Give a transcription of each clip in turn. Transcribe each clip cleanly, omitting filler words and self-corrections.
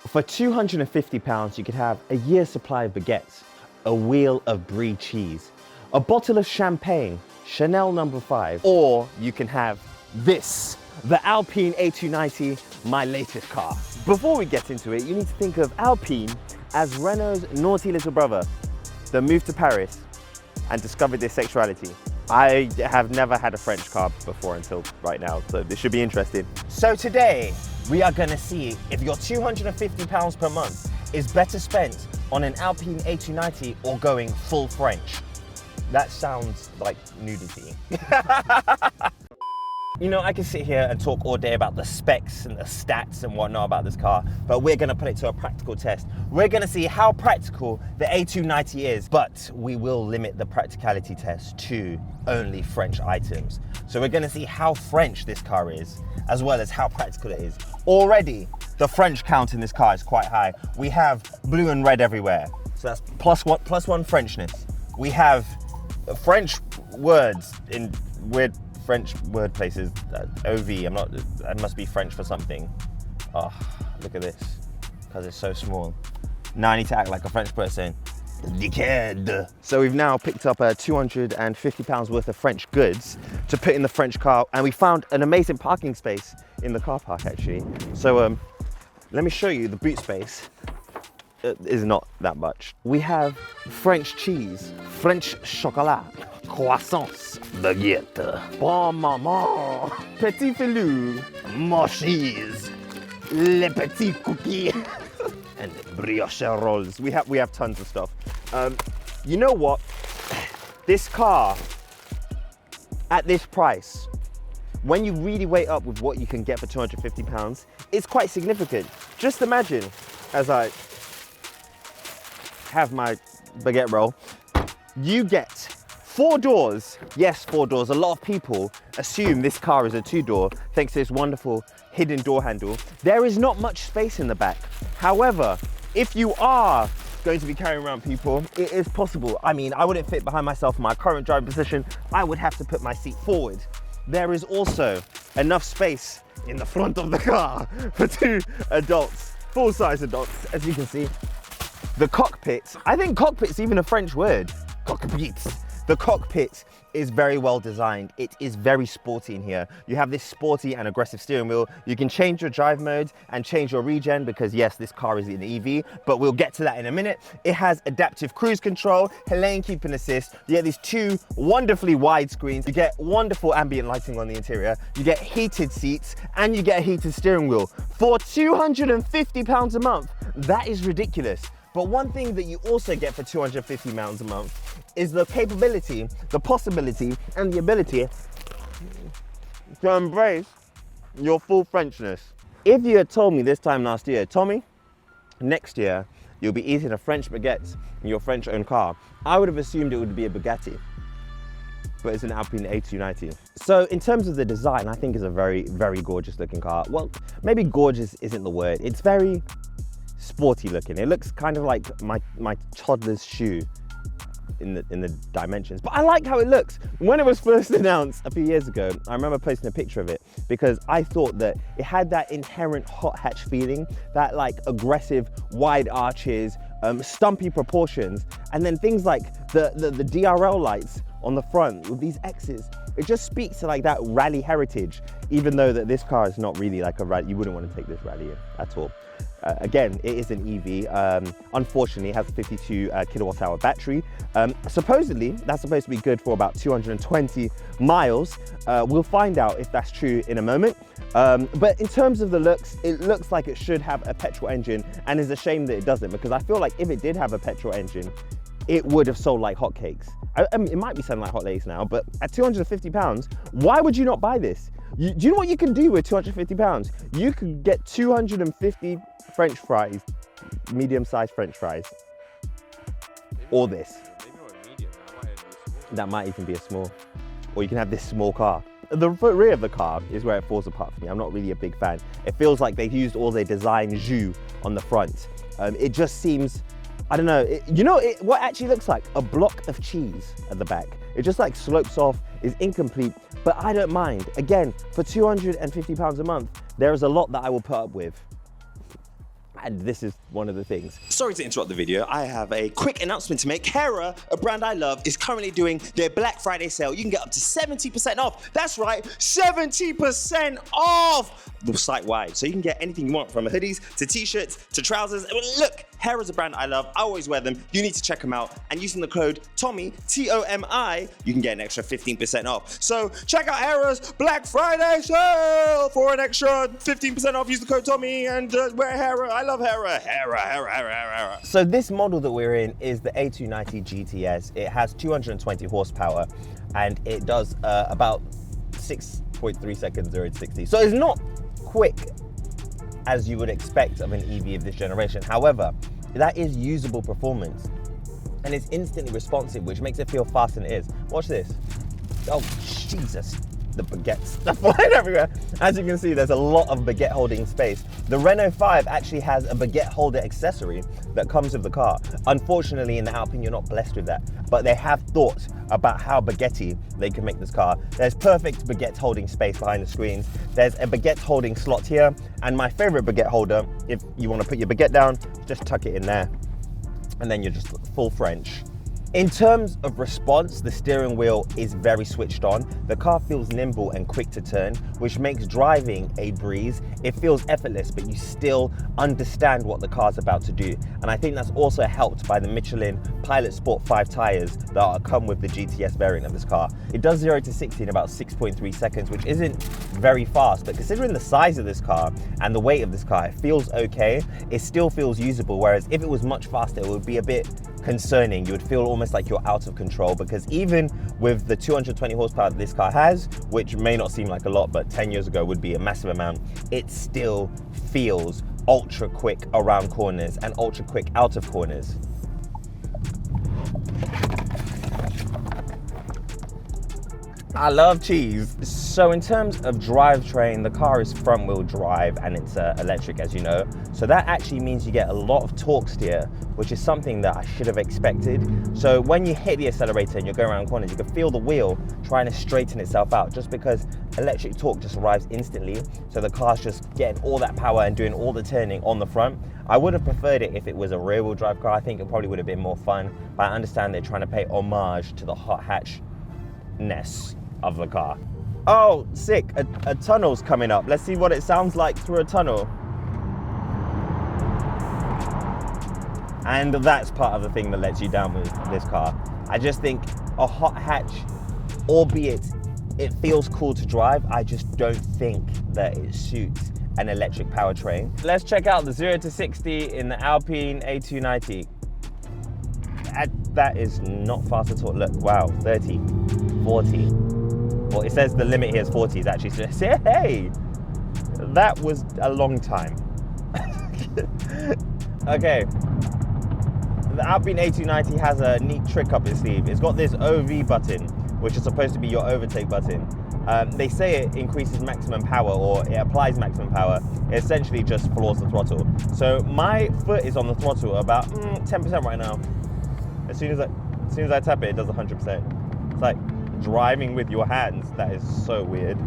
For £250, you could have a year's supply of baguettes, a wheel of brie cheese, a bottle of champagne, Chanel No. 5, or you can have this, the Alpine A290, my latest car. Before we get into it, you need to think of Alpine as Renault's naughty little brother that moved to Paris and discovered their sexuality. I have never had a French car before until right now, so this should be interesting. So today, we are gonna see if your £250 per month is better spent on an Alpine A290 or going full French. That sounds like nudity. You know, I can sit here and talk all day about the specs and the stats and whatnot about this car, but we're gonna put it to a practical test. We're gonna see how practical the A290 is, but we will limit the practicality test to only French items. So we're gonna see how French this car is, as well as how practical it is. Already, the French count in this car is quite high. We have blue and red everywhere. So that's plus one Frenchness. We have French words in weird French word places. OV, I must be French for something. Oh, look at this, because it's so small. Now I need to act like a French person. Dickhead. So we've now picked up £250 worth of French goods to put in the French car, and we found an amazing parking space in the car park actually. So let me show you the boot space. It is not that much. We have French cheese, French chocolat, croissants, baguette, bon maman, petit filou, monchise, les petits cookies, and brioche rolls. We have tons of stuff. You know what? This car, at this price, when you really weigh up with what you can get for £250, it's quite significant. Just imagine, as I have my baguette roll, you get 4 doors. Yes, 4 doors. A lot of people assume this car is a 2-door thanks to this wonderful hidden door handle. There is not much space in the back. However, if you are going to be carrying around people, it is possible. I mean, I wouldn't fit behind myself in my current driving position. I would have to put my seat forward. There is also enough space in the front of the car for 2 adults, full-size adults, as you can see. The cockpit, I think cockpit's even a French word. Cockpit. The cockpit is very well designed. It is very sporty in here. You have this sporty and aggressive steering wheel. You can change your drive mode and change your regen because yes, this car is an EV, but we'll get to that in a minute. It has adaptive cruise control, lane keeping assist. You get these 2 wonderfully wide screens. You get wonderful ambient lighting on the interior. You get heated seats and you get a heated steering wheel. For £250 a month, that is ridiculous. But one thing that you also get for £250 a month is the capability, the possibility, and the ability to embrace your full Frenchness. If you had told me this time last year, Tommy, next year you'll be eating a French baguette in your French-owned car, I would have assumed it would be a Bugatti, but it's an Alpine A290. So in terms of the design, I think it's a very, very gorgeous looking car. Well, maybe gorgeous isn't the word. It's very sporty looking. It looks kind of like my toddler's shoe in the dimensions, but I like how it looks. When it was first announced a few years ago, I remember posting a picture of it because I thought that it had that inherent hot hatch feeling, that like aggressive wide arches, stumpy proportions, and then things like the DRL lights on the front with these X's. It just speaks to like that rally heritage, even though that this car is not really like a rally. You wouldn't want to take this rally in at all. Again, it is an EV. Unfortunately, it has a 52 kilowatt hour battery. Supposedly, that's supposed to be good for about 220 miles. We'll find out if that's true in a moment. But in terms of the looks, it looks like it should have a petrol engine, and it's a shame that it doesn't, because I feel like if it did have a petrol engine, it would have sold like hotcakes. I mean, it might be selling like hotcakes now, but at £250, why would you not buy this? Do you know what you can do with £250? You could get 250 French fries, medium-sized French fries, or this. That might even be a small. Or you can have this small car. The rear of the car is where it falls apart for me. I'm not really a big fan. It feels like they've used all their design jus on the front. It just seems, I don't know, what actually looks like? A block of cheese at the back. It just like slopes off, is incomplete, but I don't mind. Again, for £250 a month, there is a lot that I will put up with. And this is one of the things. Sorry to interrupt the video. I have a quick announcement to make. HERA, a brand I love, is currently doing their Black Friday sale. You can get up to 70% off. That's right, 70% off the site-wide. So you can get anything you want, from hoodies to t-shirts to trousers. Look, HERA's a brand I love. I always wear them. You need to check them out. And using the code TOMI, T-O-M-I, you can get an extra 15% off. So check out HERA's Black Friday sale for an extra 15% off. Use the code TOMI and wear HERA. I love HERA. HERA. So this model that we're in is the A290 GTS. It has 220 horsepower and it does about 6.3 seconds 0 to 60. So it's not quick as you would expect of an EV of this generation. However, that is usable performance and it's instantly responsive, which makes it feel faster than it is. Watch this. Oh, Jesus. The baguettes are flying everywhere. As you can see, there's a lot of baguette holding space. The Renault 5 actually has a baguette holder accessory that comes with the car. Unfortunately, in the Alpine, you're not blessed with that, but they have thought about how baguette they can make this car. There's perfect baguette holding space behind the screens. There's a baguette holding slot here, and my favorite baguette holder, if you want to put your baguette down, just tuck it in there, and then you're just full French. In terms of response, the steering wheel is very switched on. The car feels nimble and quick to turn, which makes driving a breeze. It feels effortless, but you still understand what the car's about to do. And I think that's also helped by the Michelin Pilot Sport 5 tires that come with the GTS variant of this car. It does 0 to 60 in about 6.3 seconds, which isn't very fast, but considering the size of this car and the weight of this car, it feels okay. It still feels usable, whereas if it was much faster, it would be a bit concerning. You would feel almost like you're out of control, because even with the 220 horsepower that this car has, which may not seem like a lot, but 10 years ago would be a massive amount, it still feels ultra quick around corners and ultra quick out of corners. I love cheese. So in terms of drivetrain, the car is front wheel drive and it's electric, as you know. So that actually means you get a lot of torque steer, which is something that I should have expected. So when you hit the accelerator and you're going around corners, you can feel the wheel trying to straighten itself out, just because electric torque just arrives instantly. So the car's just getting all that power and doing all the turning on the front. I would have preferred it if it was a rear wheel drive car. I think it probably would have been more fun, but I understand they're trying to pay homage to the hot hatch-ness of the car. Oh, sick, a tunnel's coming up. Let's see what it sounds like through a tunnel. And that's part of the thing that lets you down with this car. I just think a hot hatch, albeit it feels cool to drive, I just don't think that it suits an electric powertrain. Let's check out the 0 to 60 in the Alpine A290. That is not fast at all. Look, wow, 30, 40. Well, it says the limit here is 40, actually. So hey, that was a long time. Okay, the Alpine A290 has a neat trick up its sleeve. It's got this OV button, which is supposed to be your overtake button. They say it increases maximum power, or it applies maximum power. It essentially just floors the throttle. So my foot is on the throttle about 10% right now. As soon as I tap it, it does 100%. It's like driving with your hands. That is so weird.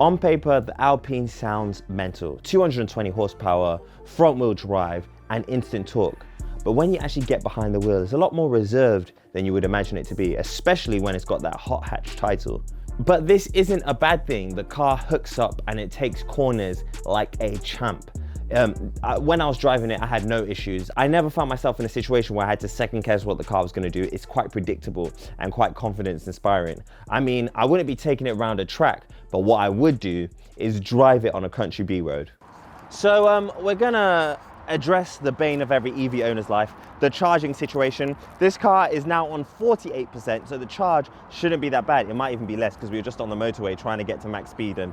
On paper, the Alpine sounds mental. 220 horsepower, front wheel drive, and instant torque. But when you actually get behind the wheel, it's a lot more reserved than you would imagine it to be, especially when it's got that hot hatch title. But this isn't a bad thing. The car hooks up and it takes corners like a champ. When I was driving it, I had no issues. I never found myself in a situation where I had to second guess what the car was going to do. It's quite predictable and quite confidence inspiring. I mean, I wouldn't be taking it around a track, but what I would do is drive it on a country B road. So we're gonna address the bane of every EV owner's life, the charging situation. This car is now on 48%, so the charge shouldn't be that bad. It might even be less, because we were just on the motorway trying to get to max speed and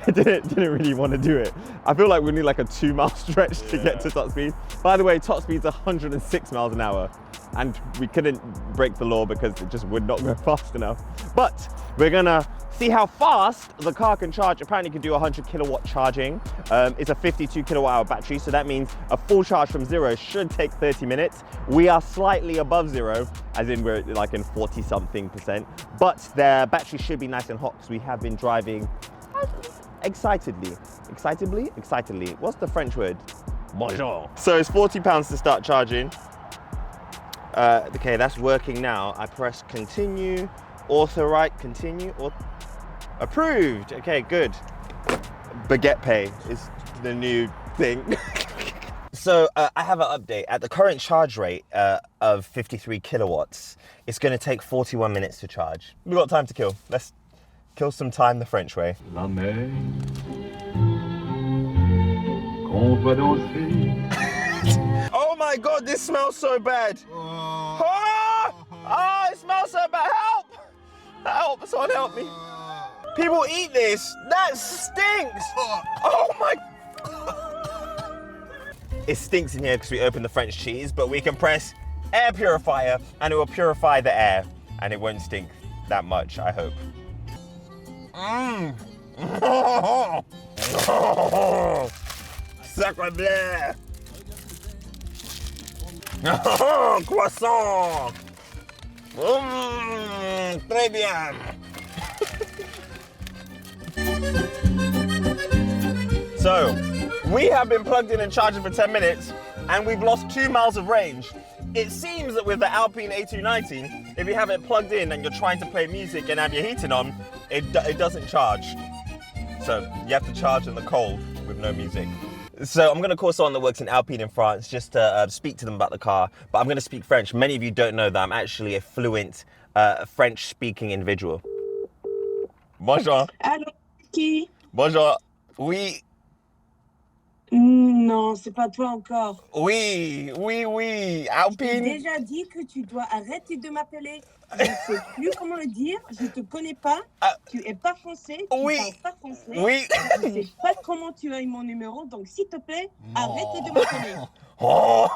I didn't really want to do it. I feel like we need like a 2-mile stretch to get to top speed. By the way, top speed's 106 miles an hour, and we couldn't break the law because it just would not go fast enough. But we're gonna see how fast the car can charge. Apparently it can do 100 kilowatt charging. It's a 52 kilowatt hour battery, so that means a full charge from zero should take 30 minutes. We are slightly above zero, as in we're like in 40 something %, but the battery should be nice and hot because we have been driving excitedly. What's the French word? Bonjour. So it's £40 to start charging. Okay, that's working now. I press continue, authorize, continue, or approved. Okay, good. Baguette pay is the new thing. So I have an update. At the current charge rate of 53 kilowatts, it's going to take 41 minutes to charge. We've got time to kill. Let's kill some time the French way. La mer, qu'on va danser. Oh my God, this smells so bad. Oh, it smells so bad. Help! Help, someone help me. People eat this. That stinks. Oh my. It stinks in here because we opened the French cheese, but we can press air purifier and it will purify the air and it won't stink that much, I hope. Sacre bleu. Croissant. Très bien. So, we have been plugged in and charging for 10 minutes and we've lost 2 miles of range. It seems that with the Alpine A290, if you have it plugged in and you're trying to play music and have your heating on, it doesn't charge. So you have to charge in the cold with no music. So I'm going to call someone that works in Alpine in France just to speak to them about the car, but I'm going to speak French. Many of you don't know that I'm actually a fluent French-speaking individual. Bonjour. Allô, qui? Bonjour. Oui. Non, c'est pas toi encore. Oui. J'ai Alpine. déjà dit que tu dois arrêter de m'appeler. Je ne sais plus comment le dire. Je te connais pas. Tu es pas français. Tu Oui. parles pas français. Oui. Je ne sais pas comment tu as eu mon numéro. Donc, s'il te plaît, arrête de m'appeler. Oh,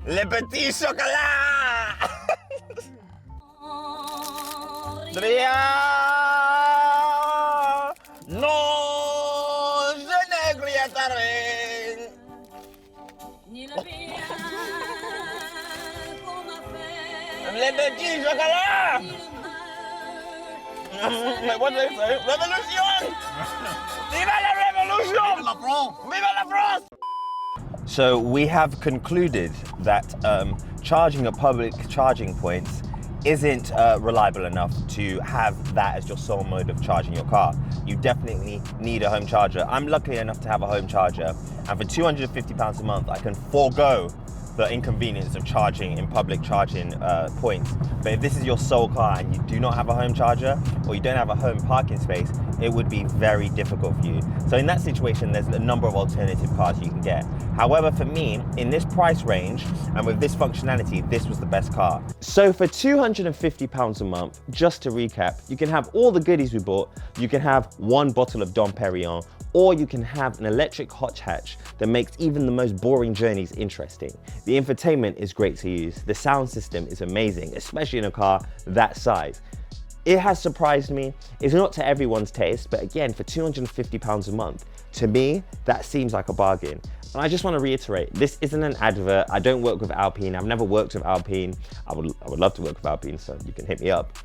les petits chocolats. Non, je ne grillerai. Les petits chocolats. What did they say? Revolution! Viva la revolution! Viva la France! Viva la France! So we have concluded that charging at public charging points isn't reliable enough to have that as your sole mode of charging your car. You definitely need a home charger. I'm lucky enough to have a home charger, and for £250 a month, I can forego the inconvenience of charging in public charging points. But if this is your sole car and you do not have a home charger or you don't have a home parking space, it would be very difficult for you. So in that situation, there's a number of alternative cars you can get. However, for me, in this price range and with this functionality, this was the best car. So for £250 a month, just to recap, you can have all the goodies we bought. You can have 1 bottle of Dom Perignon, or you can have an electric hot hatch that makes even the most boring journeys interesting. The infotainment is great to use. The sound system is amazing, especially in a car that size. It has surprised me. It's not to everyone's taste, but again, for £250 a month, to me, that seems like a bargain. And I just want to reiterate, this isn't an advert. I don't work with Alpine. I've never worked with Alpine. I would love to work with Alpine, so you can hit me up.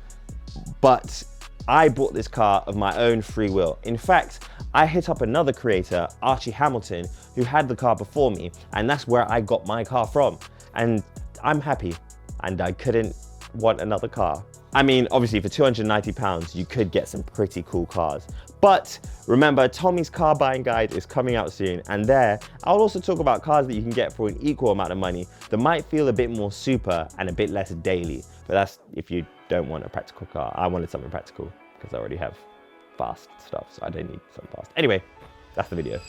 But I bought this car of my own free will. In fact, I hit up another creator, Archie Hamilton, who had the car before me, and that's where I got my car from. And I'm happy, and I couldn't want another car. I mean, obviously for £290, you could get some pretty cool cars. But remember, Tomi's car buying guide is coming out soon, and there, I'll also talk about cars that you can get for an equal amount of money that might feel a bit more super and a bit less daily. But that's if you don't want a practical car. I wanted something practical because I already have fast stuff, so I don't need something fast. Anyway, that's the video.